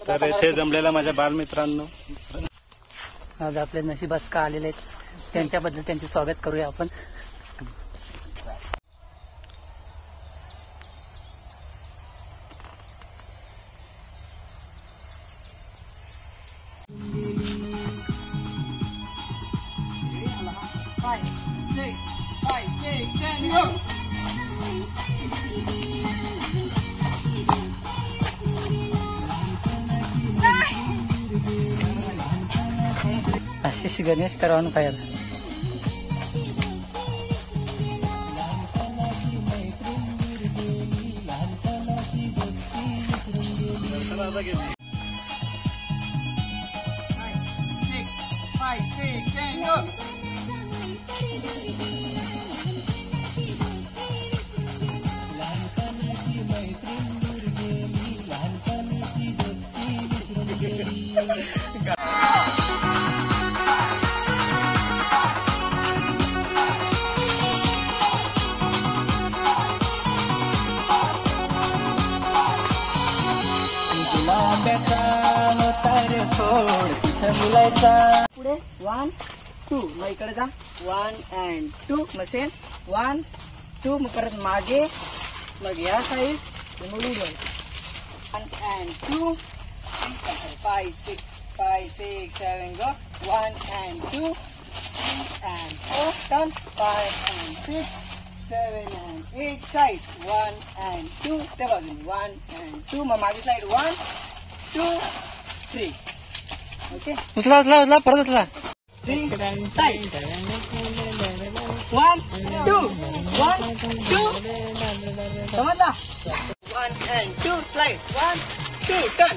तर इथे जमलेल्या माझ्या बालमित्रांनो, आज आपले नशिबास का आलेले आहेत त्यांच्याबद्दल त्यांचे स्वागत करूया आपण. आशिष गणेश करवान पाहिजे. गुलाबाचा होता रे खोड तिथं मिलायचा. पुढे 1 2 मग इकडे जा 1 and 2 मग सेम 1 2 मग परत मागे मग या साईड मग 1 and 2 5 6 7 go 1 and 2 and 4 turn 5 and 6 7 and 8 side 1 and 2 त्या बाजूने 1 and 2 मग मागे साईड 1 2 3 ओके. उचला उचला उचला परत उचला 3 साईड 1 2 1 2 समजला. 1 and 2 slide 1 2 turn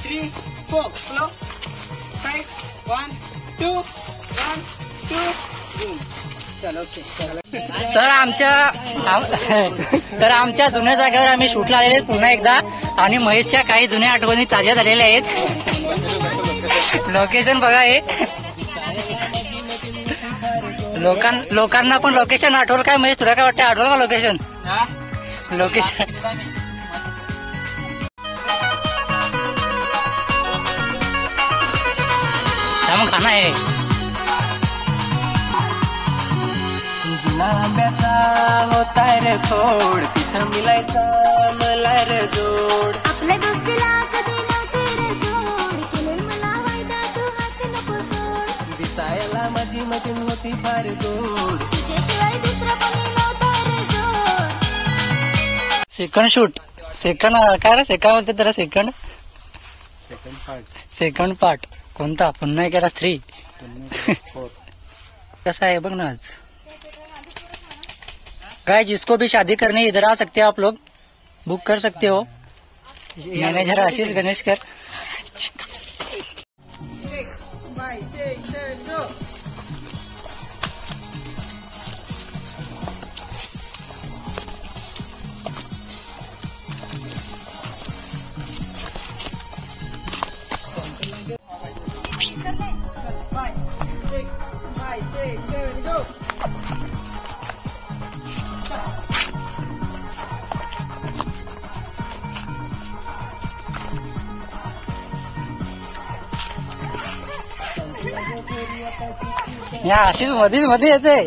3 4 flow side 1 2 1 2 boom. चलो ओके. तर आमच्या जुन्या जागेवर आम्ही शूटला आलेले आहेत पुन्हा एकदा, आणि महेशच्या काही जुन्या आठवणी ताज्या झालेल्या आहेत. लोकेशन बघा हे. लोकांना पण लोकेशन आठवलं काय महेश? तुला काय वाटतं, आठवलं का लोकेशन? लोकेशन मग खाना आहे. आंब्याचा होता रे खोड तिथं मिलायचा मला रे जोड. आपल्या दोस्तीला कधी नव्हते रे जोड केले मला वायदा तू हात नको सोड. दिसायला माझी मतीन होती फार गोड तुझ्याशिवाय दुसरा कोणी नव्हता रे जोड. सेकंड शूट सेकंड काय रे सेकंड बोलते त्याला सेकंड पार्ट कोणता? पुन्हा केला 3 कसा आहे बघ ना आज. गाइस जिसको भी शादी करनी इधर आ सकते हो आप लोग, बुक कर सकते हो. मैनेजर आशीष गणेशकर. या आशिष मध्ये येते.